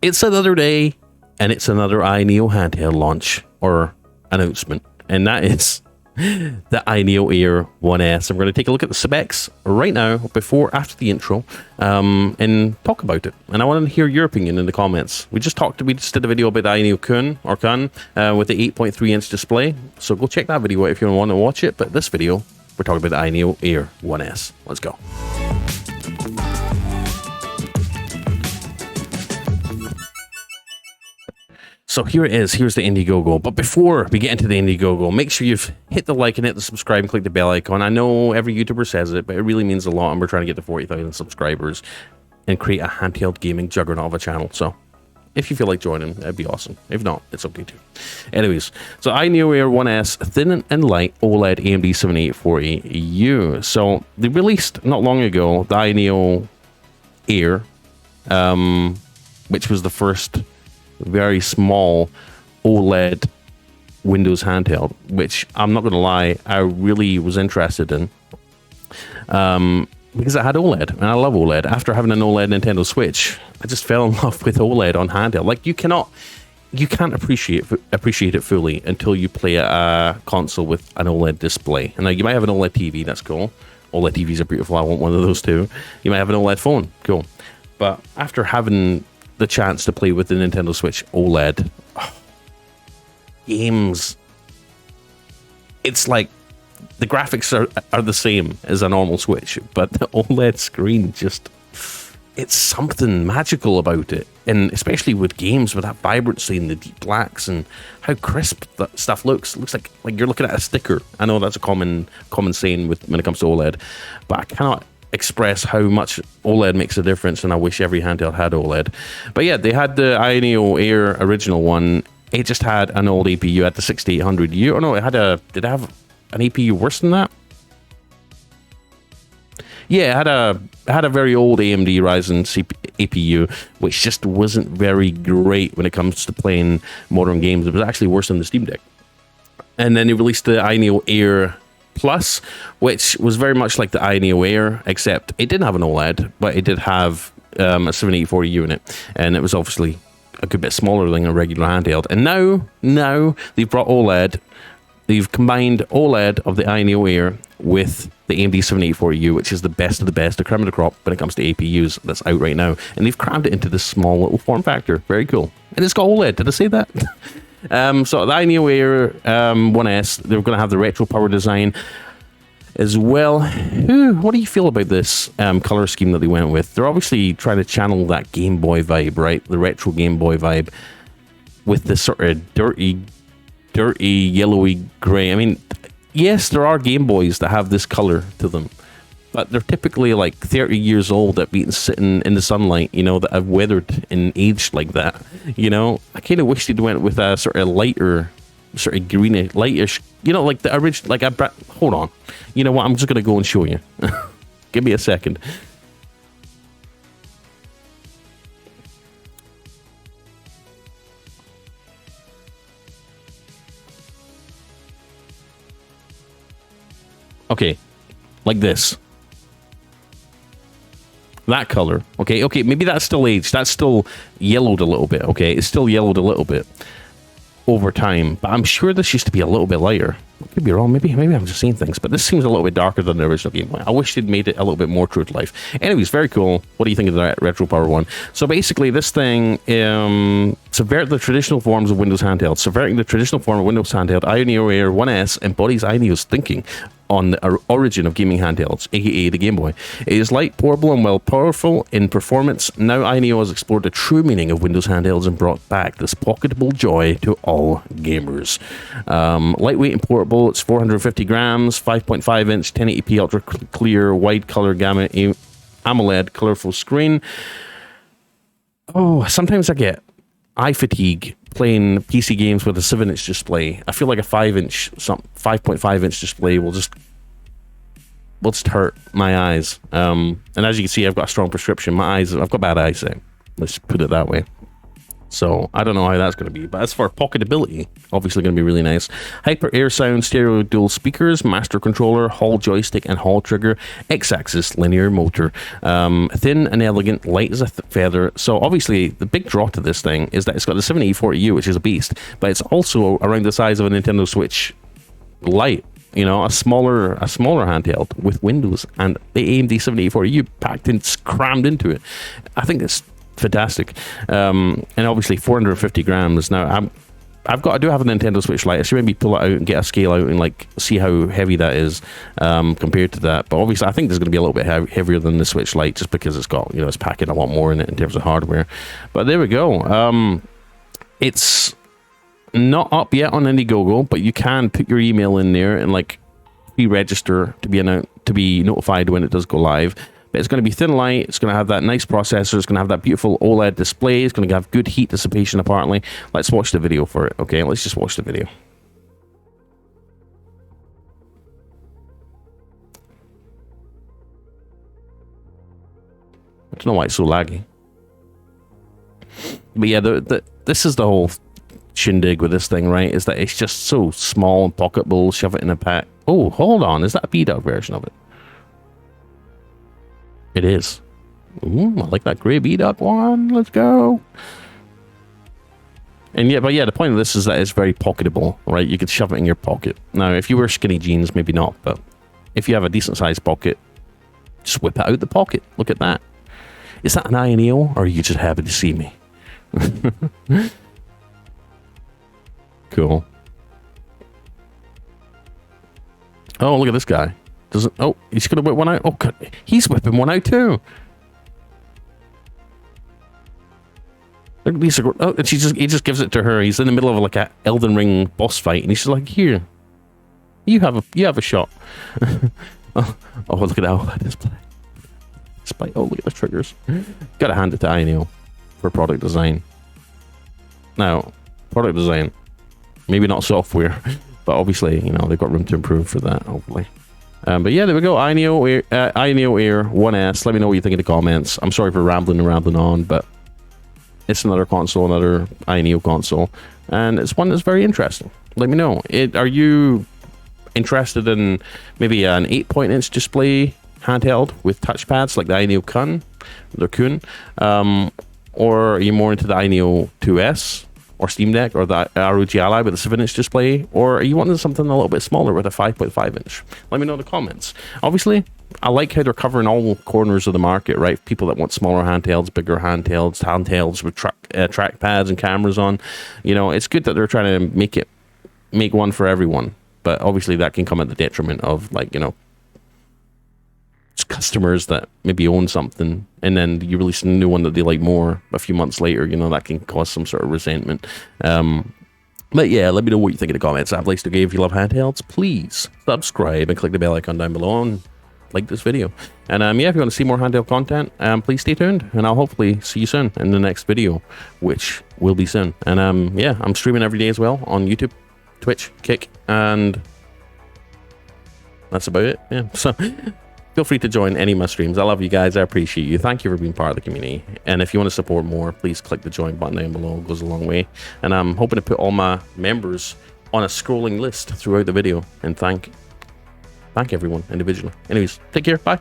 it's another day, and it's another Ayaneo handheld launch or announcement, and that is the Ayaneo Air 1S. I'm going to take a look at the specs right now, after the intro, and talk about it. And I want to hear your opinion in the comments. We just did a video about the Ayaneo Kun with the 8.3-inch display. So go check that video out if you want to watch it. But this video, we're talking about the Ayaneo Air 1S. Let's go. So here it is. Here's the Indiegogo. But before we get into the Indiegogo, make sure you've hit the like and hit the subscribe and click the bell icon. I know every YouTuber says it, but it really means a lot, and we're trying to get to 40,000 subscribers and create a handheld gaming juggernaut of a channel. So if you feel like joining, that'd be awesome. If not, it's okay too. Anyways, so Ayaneo Air 1S thin and light OLED AMD 7840U. So they released not long ago the Ayaneo Air, which was the first very small OLED Windows handheld, which I'm not going to lie, I really was interested in, because it had OLED, and I love OLED. After having an OLED Nintendo Switch, I just fell in love with OLED on handheld. Like, you can't appreciate it fully until you play a console with an OLED display. And now you might have an OLED TV, that's cool. OLED TVs are beautiful, I want one of those too. You might have an OLED phone, cool. But after having the chance to play with the Nintendo Switch OLED, games, it's like the graphics are the same as a normal Switch, but the OLED screen it's something magical about it. And especially with games with that vibrancy and the deep blacks and how crisp that stuff looks. It looks like you're looking at a sticker. I know that's a common saying when it comes to OLED, but I cannot express how much OLED makes a difference, and I wish every handheld had OLED. But yeah, they had the Ayaneo Air original one. It just had an old APU at the 6800U. Or no, did it have an APU worse than that? Yeah, it had a very old AMD Ryzen APU, which just wasn't very great when it comes to playing modern games. It was actually worse than the Steam Deck. And then they released the Ayaneo Air Plus, which was very much like the Ayaneo Air, except it didn't have an OLED, but it did have a 7840U in it, and it was obviously a good bit smaller than a regular handheld. And now they've brought OLED. They've combined OLED of the Ayaneo Air with the AMD 7840U, which is the best of the best, the creme of the crop when it comes to APUs that's out right now. And they've crammed it into this small little form factor. Very cool. And it's got OLED. Did I say that? So the Ayaneo Air 1S, they're going to have the retro power design as well. What do you feel about this color scheme that they went with? They're obviously trying to channel that Game Boy vibe, right? The retro Game Boy vibe with this sort of dirty, yellowy gray. I mean, yes, there are Game Boys that have this color to them, but they're typically like 30 years old that been sitting in the sunlight, that have weathered and aged like that. I kind of wish they'd went with a sort of lighter, sort of greenish, lightish, like the original, hold on. You know what? I'm just going to go and show you. Give me a second. Okay, like this. That color. Okay, maybe that's still aged. That's still yellowed a little bit, okay? It's still yellowed a little bit over time, but I'm sure this used to be a little bit lighter. I could be wrong. Maybe I'm just seeing things, but this seems a little bit darker than the original Game Boy. I wish they'd made it a little bit more true to life. Anyways, very cool. What do you think of the retro power one? So basically, this thing subverted the traditional forms of Windows handheld. Subverting the traditional form of Windows handheld, Ayaneo Air 1S embodies Ayaneo's thinking on the origin of gaming handhelds, aka the Game Boy. It is light, portable, and well powerful in performance. Now Ayaneo has explored the true meaning of Windows handhelds and brought back this pocketable joy to all gamers. Lightweight and portable, it's 450 grams, 5.5-inch, 1080p ultra clear, wide color gamut, AMOLED colorful screen. Oh, sometimes I get eye fatigue playing PC games with a 7-inch display. I feel like a 5.5-inch display will just hurt my eyes. And as you can see, I've got a strong prescription. My eyes, I've got bad eyesight. Let's put it that way. So I don't know how that's going to be, but as for pocketability, obviously going to be really nice. Hyper Air sound, stereo dual speakers, master controller, Hall joystick and Hall trigger, X-axis linear motor, thin and elegant, light as a feather. So obviously the big draw to this thing is that it's got the 7040U, which is a beast, but it's also around the size of a Nintendo Switch Lite. You know, a smaller handheld with Windows and the AMD 7040U packed in, crammed into it. I think it's fantastic. And obviously 450 grams. Now I do have a Nintendo Switch Lite. I should maybe pull it out and get a scale out and like see how heavy that is compared to that. But obviously I think there's going to be a little bit heavier than the Switch Lite, just because it's got, you know, it's packing a lot more in it in terms of hardware. But there we go. It's not up yet on Indiegogo, but you can put your email in there and like pre-register to be notified when it does go live. But it's going to be thin light, it's going to have that nice processor, it's going to have that beautiful OLED display, it's going to have good heat dissipation apparently. Let's watch the video for it, okay? Let's just watch the video. I don't know why it's so laggy. But yeah, this is the whole shindig with this thing, right? Is that it's just so small and pocketable, shove it in a pack. Oh, hold on, is that a B-Dog version of it? It is. Ooh, I like that gray B-Dog one. Let's go. And yeah, but yeah, the point of this is that it's very pocketable, right? You could shove it in your pocket. Now, if you wear skinny jeans, maybe not, but if you have a decent sized pocket, just whip it out the pocket. Look at that. Is that an Ayaneo, or are you just happy to see me? Cool. Oh, look at this guy. Oh, he's gonna whip one out. Oh, God, he's whipping one out too. Look, Lisa. Oh, and he just gives it to her. He's in the middle of like a Elden Ring boss fight, and he's just like, "Here, you have a shot." oh, look at that display. Oh, look at the triggers. Gotta hand it to Ayaneo for product design. Now, product design, maybe not software, but obviously, you know, they've got room to improve for that, hopefully. But yeah, there we go. Ayaneo Air 1S. Let me know what you think in the comments. I'm sorry for rambling on, but it's another console, another Ayaneo console, and it's one that's very interesting. Let me know. Are you interested in maybe an 8-point-inch display handheld with touchpads like the Ayaneo Kun, or are you more into the Ayaneo 2S or Steam Deck or the ROG Ally with a 7-inch display, or are you wanting something a little bit smaller with a 5.5-inch? Let me know in the comments. Obviously, I like how they're covering all corners of the market, right? People that want smaller handhelds, bigger handhelds with trackpads and cameras on. You know, it's good that they're trying to make one for everyone, but obviously that can come at the detriment of, like, you know, customers that maybe own something and then you release a new one that they like more a few months later. You know, that can cause some sort of resentment. But yeah, let me know what you think in the comments. If you love handhelds, please subscribe and click the bell icon down below and like this video. And yeah, if you want to see more handheld content, please stay tuned, and I'll hopefully see you soon in the next video, which will be soon. And yeah, I'm streaming every day as well on YouTube, Twitch, Kick, and that's about it. Yeah, so feel free to join any of my streams. I love you guys. I appreciate you. Thank you for being part of the community. And if you want to support more, please click the join button down below. It goes a long way. And I'm hoping to put all my members on a scrolling list throughout the video and thank everyone individually. Anyways, take care. Bye.